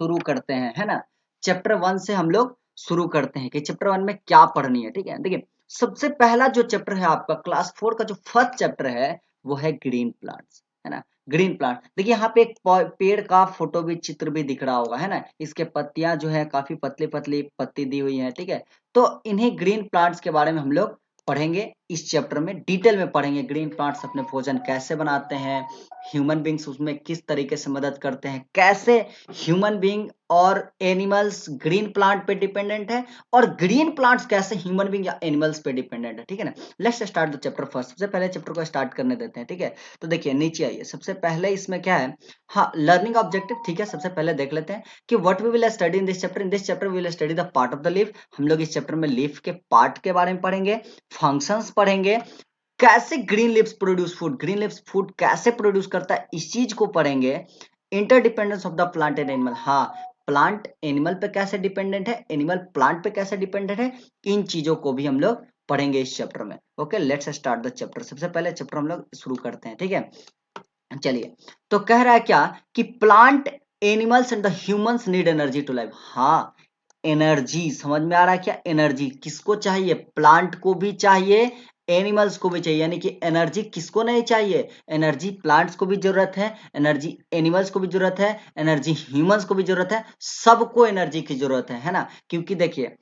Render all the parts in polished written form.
शुरू करते हैं, है ना। चैप्टर 1 से हम लोग शुरू करते हैं कि चैप्टर 1 में क्या पढ़नी है, ठीक है। देखिए सबसे पहला जो चैप्टर है आपका क्लास 4 का जो फर्स्ट चैप्टर है वो है ग्रीन प्लांट्स, है ना। ग्रीन प्लांट, देखिए यहाँ पे एक पेड़ का फोटो भी, चित्र भी दिख रहा होगा, है ना। इसके पत्तियां जो है काफी पतली पतली पत्ती दी हुई है, ठीक है। तो इन्हीं ग्रीन प्लांट्स के बारे में हम लोग पढ़ेंगे इस चैप्टर में, डिटेल में पढ़ेंगे। ग्रीन प्लांट्स अपने भोजन कैसे बनाते हैं, ह्यूमन बींग्स उसमें किस तरीके से मदद करते हैं, कैसे ह्यूमन बींग और एनिमल्स ग्रीन प्लांट पे डिपेंडेंट है, और ग्रीन प्लांट्स कैसे ह्यूमन बींग या एनिमल्स पे डिपेंडेंट है, ठीक है ना। Let's start the chapter first. सबसे पहले चैप्टर को स्टार्ट करने देते हैं, ठीक है। तो देखिए नीचे आइए, सबसे पहले इसमें क्या है, हाँ लर्निंग ऑब्जेक्टिव, ठीक है। सबसे पहले देख लेते हैं कि what we will study in this chapter. In this chapter we will study the part of the leaf. हम लोग इस चैप्टर में लीफ के पार्ट के बारे में पढ़ेंगे, फंक्शंस पढ़ेंगे, कैसे green leaves produce food, green leaves food कैसे प्रोड्यूस करता है इस चीज को पढ़ेंगे। Interdependence of the plant and animal, हाँ प्लांट एनिमल पे कैसे डिपेंडेंट है, एनिमल प्लांट पे कैसे डिपेंडेंट है, इन चीजों को भी हम लोग पढ़ेंगे इस चैप्टर में। Okay let's start the chapter. सबसे पहले चैप्टर हम लोग शुरू करते हैं, ठीक है। चलिए, तो कह रहा है क्या कि plant animals and the humans need energy to live. हाँ एनर्जी, समझ में आ रहा है क्या, एनर्जी किसको चाहिए, प्लांट को भी चाहिए, एनिमल्स को भी चाहिए। यानी कि एनर्जी किसको नहीं चाहिए, एनर्जी प्लांट्स को भी जरूरत है, एनर्जी एनिमल्स को भी जरूरत है, एनर्जी ह्यूमंस को भी जरूरत है, सबको एनर्जी की जरूरत है ना। क्योंकि देखिए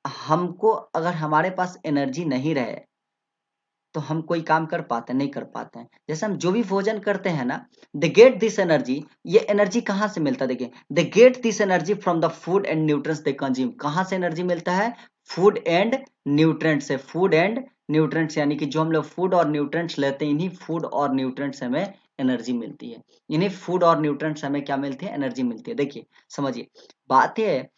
हमको अगर हमारे पास एनर्जी नहीं रहे तो हम कोई काम कर पाते नहीं कर पाते हैं। जैसे हम जो भी भोजन करते हैं ना, दे गेट दिस एनर्जी, ये एनर्जी कहाँ से मिलता है, देखिए they get this energy from the food and nutrients they consume. कहाँ से एनर्जी मिलता है, फूड एंड न्यूट्रिएंट्स से। फूड एंड न्यूट्रिएंट्स यानी कि जो हम लोग फूड और न्यूट्रिएंट्स लेते हैं, इन्हीं फूड और न्यूट्रिएंट्स से हमें एनर्जी मिलती है। इन्हीं फूड और न्यूट्रिएंट्स से हमें क्या मिलती है, एनर्जी मिलती है। देखिए समझिए, बात यह है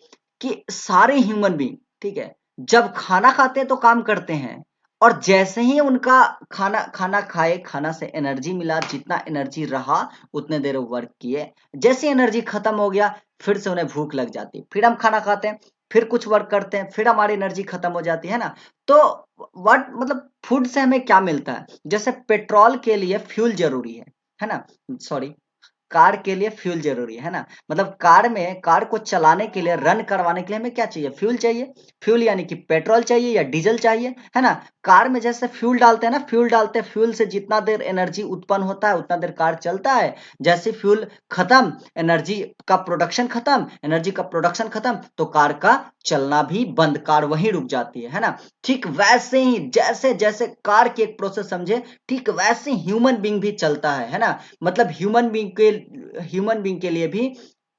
कि सारे ह्यूमन बींग, ठीक है, जब खाना खाते हैं तो काम करते हैं, और जैसे ही उनका खाना खाना खाए, खाना से एनर्जी मिला, जितना एनर्जी रहा उतने देर वर्क किए, जैसे एनर्जी खत्म हो गया फिर से उन्हें भूख लग जाती है, फिर हम खाना खाते हैं, फिर कुछ वर्क करते हैं, फिर हमारी एनर्जी खत्म हो जाती है ना। तो व्हाट मतलब फूड से हमें क्या मिलता है, जैसे पेट्रोल के लिए फ्यूल जरूरी है ना, सॉरी कार के लिए फ्यूल जरूरी है ना। मतलब कार में, कार को चलाने के लिए, रन करवाने के लिए हमें क्या चाहिए, फ्यूल चाहिए। फ्यूल यानी कि पेट्रोल चाहिए या डीजल चाहिए, है ना। कार में जैसे फ्यूल डालते हैं ना, फ्यूल डालते हैं, फ्यूल से जितना देर एनर्जी उत्पन्न होता है उतना देर कार चलता है। जैसे फ्यूल खत्म, एनर्जी का प्रोडक्शन खत्म, एनर्जी का प्रोडक्शन खत्म तो कार का चलना भी बंद, कार वहीं रुक जाती है ना। ठीक वैसे ही जैसे जैसे कार की एक प्रोसेस समझे, ठीक वैसे ह्यूमन बींग भी चलता है ना। मतलब ह्यूमन बींग के लिए भी,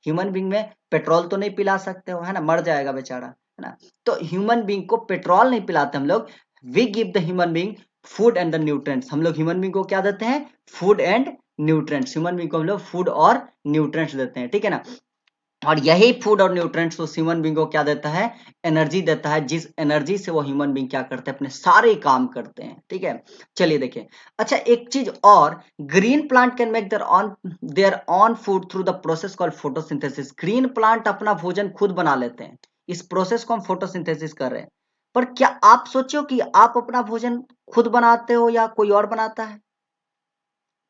ह्यूमन बींग में पेट्रोल तो नहीं पिला सकते हो, है ना, मर जाएगा बेचारा, है ना। तो ह्यूमन बींग को पेट्रोल नहीं पिलाते हम लोग, we give the human being food and the nutrients. हम लोग ह्यूमन बींग को क्या देते हैं, food and nutrients. Human being को हम लोग फूड और न्यूट्रिएंट्स देते हैं, ठीक है ना। और यही फूड और न्यूट्रिएंट्स उस ह्यूमन बींग को क्या देता है, एनर्जी देता है, जिस एनर्जी से वो ह्यूमन बींग क्या करते हैं, अपने सारे काम करते हैं, ठीक है। चलिए देखिए, अच्छा एक चीज और, green plant can make their own food through the process called photosynthesis. Green plant अपना भोजन खुद बना लेते हैं, इस प्रोसेस को हम फोटोसिंथेसिस कर रहे हैं। पर क्या आप सोचो कि आप अपना भोजन खुद बनाते हो या कोई और बनाता है,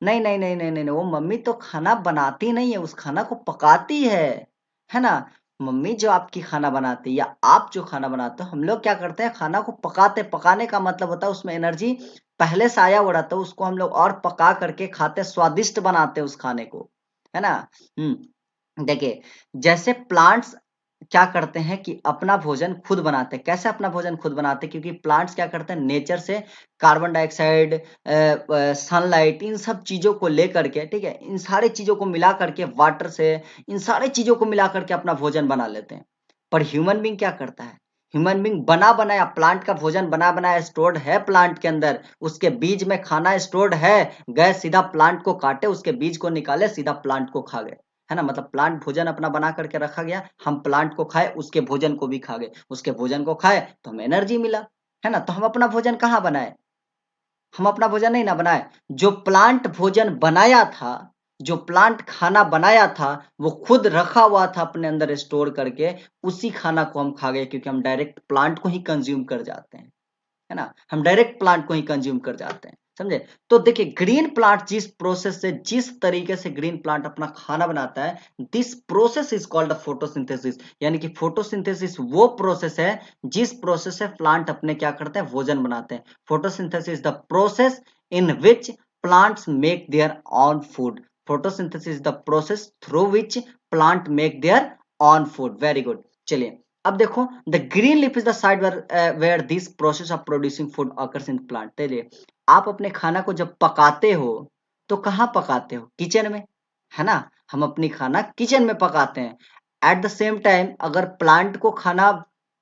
नहीं नहीं नहीं नहीं नहीं नहीं, वो मम्मी तो खाना बनाती नहीं है, उस खाना को पकाती है ना। मम्मी जो आपकी खाना बनाती है या आप जो खाना बनाते हो, हम लोग क्या करते हैं, खाना को पकाते, पकाने का मतलब होता है उसमें एनर्जी पहले से आया हुआ रहता है, उसको हम लोग और पका करके खाते, स्वादिष्ट बनाते हैं उस खाने को, है ना। देखिए जैसे प्लांट्स क्या करते हैं कि अपना भोजन खुद बनाते हैं। कैसे अपना भोजन खुद बनाते हैं, क्योंकि प्लांट्स क्या करते हैं, नेचर से कार्बन डाइऑक्साइड, सनलाइट, इन सब चीजों को लेकर के, ठीक है, इन सारे चीजों को मिला करके, वाटर से, इन सारे चीजों को मिला करके अपना भोजन बना लेते हैं। पर ह्यूमन बींग क्या करता है, ह्यूमन बींग बना बनाया प्लांट का भोजन, बना बनाया स्टोर्ड है प्लांट के अंदर, उसके बीज में खाना स्टोर्ड है, गए सीधा प्लांट को काटे, उसके बीज को निकाले, सीधा प्लांट को खा गए, है ना। मतलब प्लांट भोजन अपना बना करके रखा गया, हम प्लांट को खाए, उसके भोजन को भी खा गए, उसके भोजन को खाए तो हमें एनर्जी मिला, है ना। तो हम अपना भोजन कहाँ बनाए, हम अपना भोजन नहीं ना बनाए, जो प्लांट भोजन बनाया था, जो प्लांट खाना बनाया था, वो खुद रखा हुआ था अपने अंदर स्टोर करके, उसी खाना को हम खा गए, क्योंकि हम डायरेक्ट प्लांट को ही कंज्यूम कर जाते हैं, है ना। हम डायरेक्ट प्लांट को ही कंज्यूम कर जाते हैं। समझे। तो देखिए ग्रीन प्लांट जिस प्रोसेस से, जिस तरीके से ग्रीन प्लांट अपना खाना बनाता है, this process is called photosynthesis. यानी कि फोटोसिंथेसिस वो प्रोसेस है जिस प्रोसेस से प्लांट अपने क्या करते हैं, भोजन बनाते हैं। Photosynthesis the process in which plants make their own food. Photosynthesis the process through which plant make their own food. Very good. चलिए अब देखो, the green leaf is the side where this process of producing food occurs in plant. चलिए आप अपने खाना को जब पकाते हो तो कहाँ पकाते हो, किचन में, है ना। हम अपनी खाना किचन में पकाते हैं। एट द सेम टाइम अगर प्लांट को खाना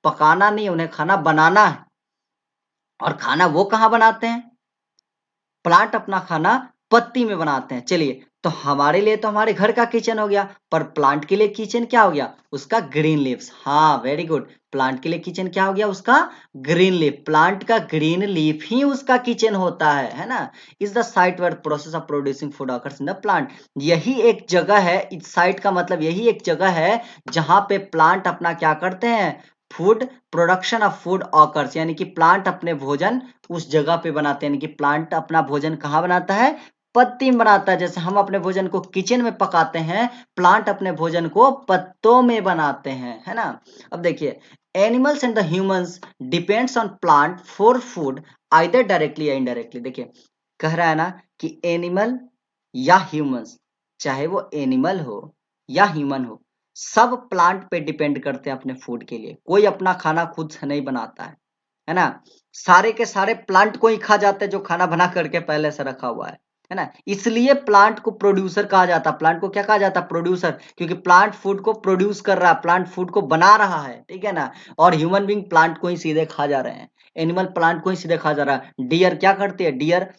पकाना नहीं, उन्हें खाना बनाना है, और खाना वो कहाँ बनाते हैं, प्लांट अपना खाना पत्ती में बनाते हैं। चलिए तो हमारे लिए तो हमारे घर का किचन हो गया, पर प्लांट के लिए किचन क्या हो गया, उसका ग्रीन लीव्स। हाँ वेरी गुड, प्लांट के लिए किचन क्या हो गया, उसका ग्रीन लीफ। प्लांट का ग्रीन लीफ ही उसका किचन होता है ना। Is the site where process of producing food occurs in the plant. यही एक जगह है, इस साइट का मतलब यही एक जगह है जहां पे प्लांट अपना क्या करते हैं, food production of food occurs, यानी कि प्लांट अपने भोजन उस जगह पे बनाते हैं। यानी कि प्लांट अपना भोजन कहाँ बनाता है, पत्ती में बनाता है। जैसे हम अपने भोजन को किचन में पकाते हैं, प्लांट अपने भोजन को पत्तों में बनाते हैं, है ना। अब देखिए, animals and the humans depends on plant for food either directly या इनडायरेक्टली। देखिए कह रहा है ना कि एनिमल या ह्यूमंस, चाहे वो एनिमल हो या ह्यूमन हो, सब प्लांट पे डिपेंड करते हैं अपने फूड के लिए। कोई अपना खाना खुद से नहीं बनाता है ना। सारे के सारे प्लांट को ही खा जाते हैं जो खाना बना करके पहले से रखा हुआ है ना। इसलिए प्लांट को प्रोड्यूसर कहा जाता है। प्लांट को क्या कहा जाता है, प्रोड्यूसर, क्योंकि प्लांट फूड को प्रोड्यूस कर रहा है, प्लांट फूड को बना रहा है, ठीक है ना। और ह्यूमन बींग प्लांट को ही सीधे खा जा रहे हैं, एनिमल प्लांट को ही सीधे खा जा रहा है। डियर क्या करती है, डियर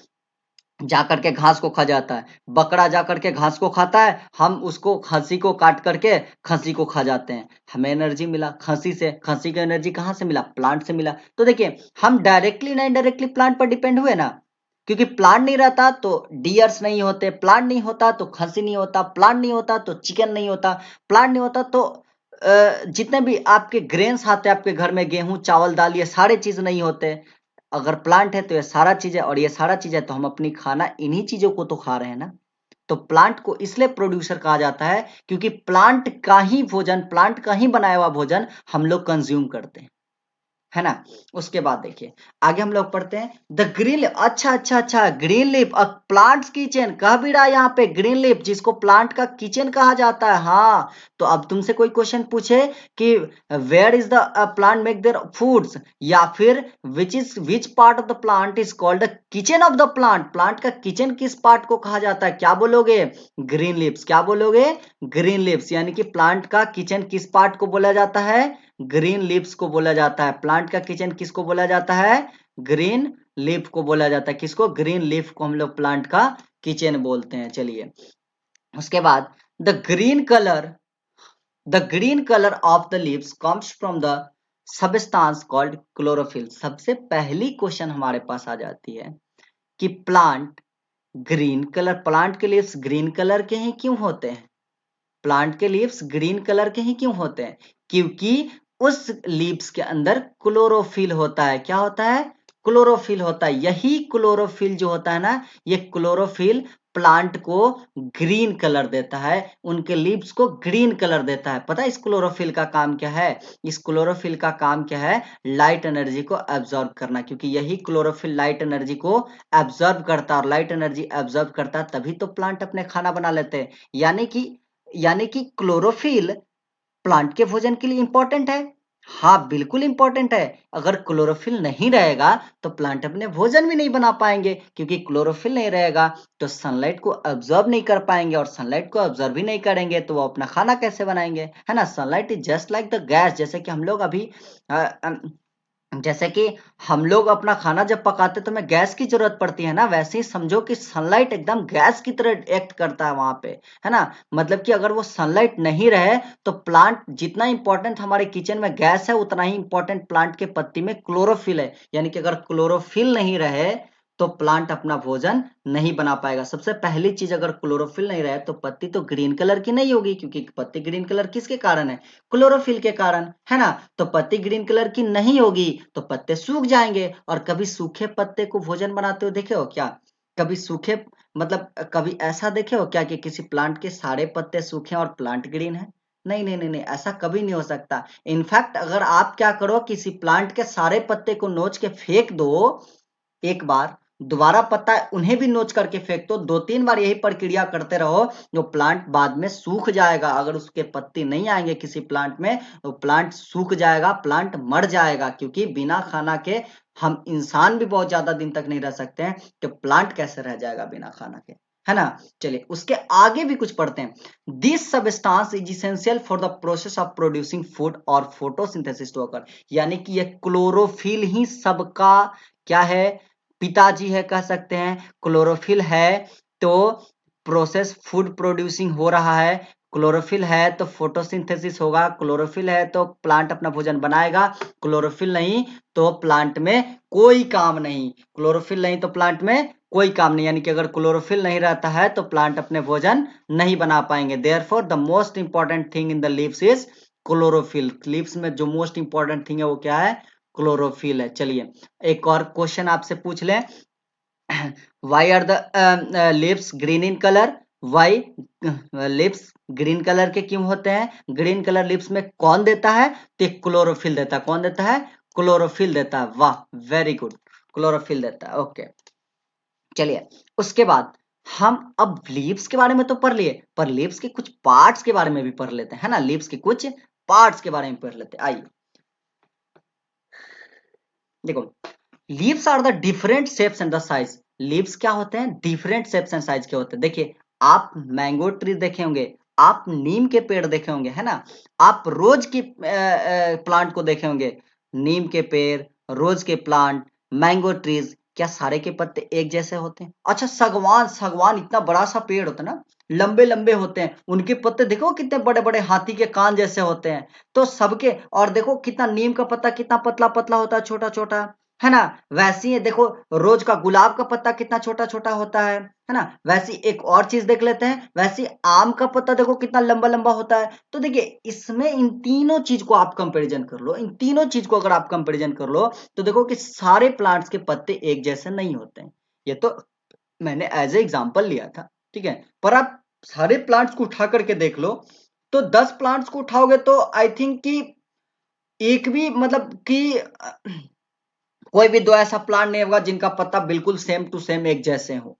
जाकर के घास को खा जाता है, बकरा जाकर के घास को खाता है, हम उसको खस्सी को काट करके खस्सी को खा जाते हैं। हमें एनर्जी मिला खस्सी से, खस्सी को एनर्जी कहाँ से मिला, प्लांट से मिला। तो देखिए हम डायरेक्टली ना इनडायरेक्टली प्लांट पर डिपेंड हुए ना, क्योंकि प्लांट नहीं रहता तो डियर्स नहीं होते, प्लांट नहीं होता तो खस्सी नहीं होता, प्लांट नहीं होता तो चिकन नहीं होता, प्लांट नहीं होता तो जितने भी आपके ग्रेन्स आते हैं आपके घर में, गेहूं चावल दाल, ये सारे चीज नहीं होते। अगर प्लांट है तो ये सारा चीज है, और ये सारा चीज है तो हम अपनी खाना इन्हीं चीजों को तो खा रहे हैं ना। तो प्लांट को इसलिए प्रोड्यूसर कहा जाता है क्योंकि प्लांट का ही भोजन, प्लांट का ही बनाया हुआ भोजन हम लोग कंज्यूम करते हैं, है ना। उसके बाद देखिए आगे हम लोग पढ़ते हैं द ग्रीन लीफ। अच्छा अच्छा अच्छा, ग्रीन लीफ अ प्लांट्स किचन कह भी रहा है यहाँ पे, ग्रीन लीफ जिसको प्लांट का किचन कहा जाता है। हाँ तो अब तुमसे कोई क्वेश्चन पूछे कि where is the plant make their foods, या फिर which part of the plant is called the kitchen of the plant, plant का किचन किस पार्ट को कहा जाता है, क्या बोलोगे, ग्रीन लीव्स। क्या बोलोगे, ग्रीन लीव्स। यानी कि प्लांट का किचन किस पार्ट को बोला जाता है, ग्रीन लीव्स को बोला जाता है। प्लांट का किचन किसको बोला जाता है, ग्रीन लीफ को बोला जाता है। किसको, ग्रीन लीफ को हम लोग प्लांट का किचन बोलते हैं। चलिए उसके बाद the green colour of the leaves comes from the substance called chlorophyll. सबसे पहली क्वेश्चन हमारे पास आ जाती है कि प्लांट ग्रीन कलर, प्लांट के लीव्स ग्रीन कलर के ही क्यों होते हैं, प्लांट के लीव्स ग्रीन कलर के ही क्यों होते हैं, क्योंकि उस लीव्स के अंदर क्लोरोफिल होता है। क्या होता है, क्लोरोफिल होता है। यही क्लोरोफिल जो होता है ना, ये क्लोरोफिल प्लांट को ग्रीन कलर देता है, उनके लीव्स को ग्रीन कलर देता है। पता है इस क्लोरोफिल का काम क्या है, इस क्लोरोफिल का काम क्या है, लाइट एनर्जी को एब्जॉर्ब करना, क्योंकि यही क्लोरोफिल लाइट एनर्जी को एब्जॉर्ब करता है, और लाइट एनर्जी एब्जॉर्ब करता है तभी तो प्लांट अपने खाना बना लेते हैं। यानी कि क्लोरोफिल प्लांट के भोजन के लिए इंपॉर्टेंट है। हाँ बिल्कुल इंपॉर्टेंट है। अगर क्लोरोफिल नहीं रहेगा तो प्लांट अपने भोजन भी नहीं बना पाएंगे, क्योंकि क्लोरोफिल नहीं रहेगा तो सनलाइट को अब्जॉर्ब नहीं कर पाएंगे, और सनलाइट को अब्जॉर्ब भी नहीं करेंगे तो वो अपना खाना कैसे बनाएंगे, है ना। Sunlight is just like the gas. जैसे कि हम लोग अपना खाना जब पकाते तो हमें गैस की जरूरत पड़ती है ना, वैसे ही समझो कि सनलाइट एकदम गैस की तरह एक्ट करता है वहां पे, है ना। मतलब कि अगर वो सनलाइट नहीं रहे तो प्लांट, जितना इंपॉर्टेंट हमारे किचन में गैस है उतना ही इंपॉर्टेंट प्लांट के पत्ती में क्लोरोफिल है। यानी कि अगर क्लोरोफिल नहीं रहे तो प्लांट अपना भोजन नहीं बना पाएगा। सबसे पहली चीज, अगर क्लोरोफिल नहीं रहे तो पत्ती तो ग्रीन कलर की नहीं होगी, क्योंकि पत्ती ग्रीन कलर किसके कारण है, क्लोरोफिल के कारण, है ना। तो पत्ती ग्रीन कलर की नहीं होगी तो पत्ते सूख जाएंगे, और कभी सूखे पत्ते को भोजन बनाते हो देखे हो क्या, कभी सूखे, मतलब कभी ऐसा देखे हो क्या कि किसी प्लांट के सारे पत्ते सूखे हैं और प्लांट ग्रीन है? नहीं नहीं नहीं नहीं, ऐसा कभी नहीं हो सकता। इनफैक्ट अगर आप क्या करो, किसी प्लांट के सारे पत्ते को नोच के फेंक दो एक बार, दोबारा पत्ता उन्हें भी नोच करके फेंक दो, 2-3 बार यही प्रक्रिया करते रहो, जो प्लांट बाद में सूख जाएगा। अगर उसके पत्ते नहीं आएंगे किसी प्लांट में, तो प्लांट सूख जाएगा, प्लांट मर जाएगा। क्योंकि बिना खाना के हम इंसान भी बहुत ज्यादा दिन तक नहीं रह सकते हैं, तो प्लांट कैसे रह जाएगा बिना खाना के, है ना। चलिए उसके आगे भी कुछ पढ़ते हैं। This substance is essential for the process of producing food और फोटोसिंथेसिस टू ऑकर। यानी कि ये क्लोरोफिल ही सबका क्या है, पिताजी है कह सकते हैं। क्लोरोफिल है तो प्रोसेस फूड प्रोड्यूसिंग हो रहा है, क्लोरोफिल है तो फोटोसिंथेसिस होगा, क्लोरोफिल है तो प्लांट अपना भोजन बनाएगा, क्लोरोफिल नहीं तो प्लांट में कोई काम नहीं, क्लोरोफिल नहीं तो प्लांट में कोई काम नहीं। यानी कि अगर क्लोरोफिल नहीं रहता है तो प्लांट अपने भोजन नहीं बना पाएंगे। Therefore the most important thing in the leaves is chlorophyll. Leaves में जो मोस्ट इंपॉर्टेंट थिंग है वो क्या है, क्लोरोफिल है। चलिए एक और क्वेश्चन आपसे पूछ लें। Why are the lips green in colour? Why lips green colour के क्यों होते हैं? ग्रीन कलर लिप्स में कौन देता है? तो क्लोरोफिल देता है। कौन देता है? क्लोरोफिल देता है। वाह, वेरी गुड, क्लोरोफिल देता है। ओके, चलिए उसके बाद हम अब लीव्स के बारे में तो पढ़ लिए, पर लीव्स के कुछ पार्ट्स के बारे में भी पढ़ लेते हैं, है ना। लीव्स के कुछ पार्ट्स के बारे में पढ़ लेते हैं। आइए देखो, leaves are the different shapes and the size. Leaves क्या होते हैं? डिफरेंट शेप्स एंड साइज के होते हैं। देखिए, आप मैंगो ट्री देखे होंगे, आप नीम के पेड़ देखे होंगे, है ना। आप रोज की प्लांट को देखे होंगे, नीम के पेड़, रोज के प्लांट, मैंगो ट्रीज, क्या सारे के पत्ते एक जैसे होते हैं? अच्छा, सागवान, सागवान इतना बड़ा सा पेड़ होता है ना, लंबे लंबे होते हैं, उनके पत्ते देखो कितने बड़े बड़े हाथी के कान जैसे होते हैं। तो सबके, और देखो कितना नीम का पत्ता कितना पतला पतला होता है, छोटा छोटा, है ना। वैसे ही देखो, रोज का गुलाब का पत्ता कितना छोटा छोटा होता है ना। वैसे एक और चीज देख लेते हैं, वैसे आम का पत्ता देखो कितना लंबा लंबा होता है। तो देखिए इसमें इन तीनों चीज को आप कंपैरिजन कर लो, इन तीनों चीज को अगर आप कंपैरिजन कर लो तो देखो कि सारे प्लांट्स के पत्ते एक जैसे नहीं होते हैं। ये तो मैंने एज ए एग्जाम्पल लिया था, ठीक है। पर आप सारे प्लांट्स को उठा करके देख लो, तो 10 प्लांट्स को उठाओगे तो आई थिंक कि एक भी, मतलब कि कोई भी दो ऐसा प्लांट नहीं होगा जिनका पत्ता बिल्कुल सेम टू सेम एक जैसे हो,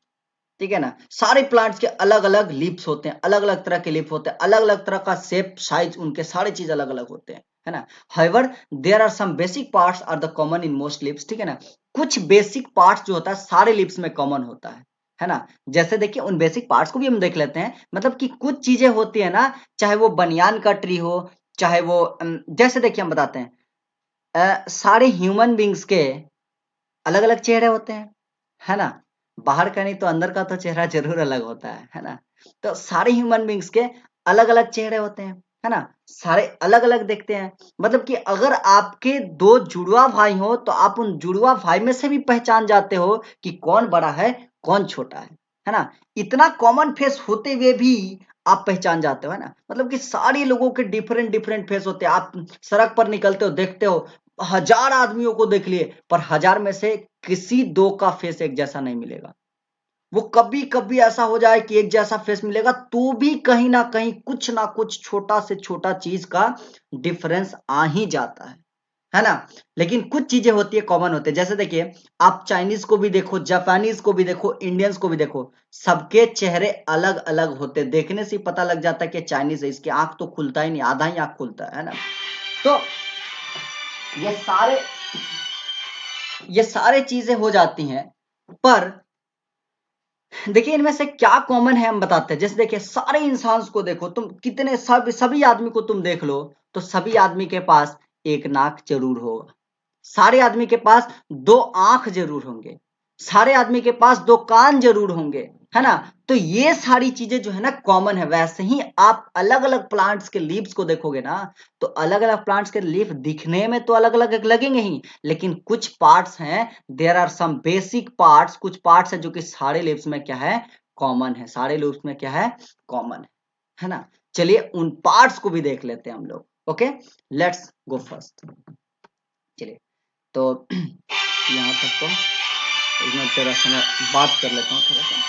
ठीक है ना। सारे प्लांट्स के अलग अलग लीव्स होते हैं, अलग अलग तरह के लीफ होते हैं, अलग अलग तरह का शेप साइज, उनके सारे चीज अलग अलग होते हैं, है ना। However there are some basic parts are the common in most leaves, ठीक है ना। कुछ बेसिक पार्ट्स जो होता है सारे लीव्स में कॉमन होता है ना। जैसे देखिए उन बेसिक पार्ट्स को भी हम देख लेते हैं। मतलब कि कुछ चीजें होती है ना, चाहे वो बनियान का ट्री हो, चाहे वो जैसे देखिए हम बताते हैं, सारे ह्यूमन बींग्स के अलग अलग चेहरे होते हैं, है ना। बाहर का नहीं तो अंदर का तो चेहरा जरूर अलग होता है ना। तो सारे ह्यूमन बींग्स के अलग अलग चेहरे होते हैं, है ना। सारे अलग अलग दिखते हैं। मतलब कि अगर आपके दो जुड़वा भाई हो तो आप उन जुड़वा भाई में से भी पहचान जाते हो कि कौन बड़ा है कौन छोटा है ना। इतना कॉमन फेस होते हुए भी आप पहचान जाते हो, है ना। मतलब कि सारे लोगों के डिफरेंट डिफरेंट फेस होते हैं। आप सड़क पर निकलते हो, देखते हो, 1000 आदमियों को देख लिए, पर 1000 में से किसी दो का फेस एक जैसा नहीं मिलेगा। वो कभी कभी ऐसा हो जाए कि एक जैसा फेस मिलेगा तो भी कहीं ना कुछ छोटा से छोटा चीज का डिफरेंस आ ही जाता है ना। लेकिन कुछ चीजें होती है कॉमन होते हैं। जैसे देखिए, आप चाइनीज को भी देखो, जापानीज को भी देखो, इंडियंस को भी देखो, सबके चेहरे अलग अलग होते हैं। देखने से पता लग जाता है कि चाइनीज है, इसकी आंख तो खुलता ही नहीं, आधा ही आंख खुलता है ना। तो ये सारे ये सारे चीजें हो जाती हैं। पर देखिए इनमें से क्या कॉमन है हम बताते हैं। जैसे देखिए, सारे इंसान को देखो तुम, कितने सभी आदमी को तुम देख लो, तो सभी आदमी के पास एक नाक जरूर होगा, सारे आदमी के पास दो आंख जरूर होंगे, सारे आदमी के पास दो कान जरूर होंगे, है ना। तो ये सारी चीजें जो है ना कॉमन है। वैसे ही आप अलग अलग प्लांट्स के लीव्स को देखोगे ना, तो अलग अलग प्लांट्स के लीफ दिखने में तो अलग अलग लगेंगे ही, लेकिन कुछ पार्ट्स हैं, there are some basic parts, कुछ पार्ट्स है जो कि सारे लीव्स में क्या है, कॉमन है। सारे लीव्स में क्या है, कॉमन है ना। चलिए उन पार्ट्स को भी देख लेते हैं हम लोग। Okay, let's go first. चलिए तो यहाँ तक तो मैं तेरा संग बात कर लेता हूँ थोड़ा सा।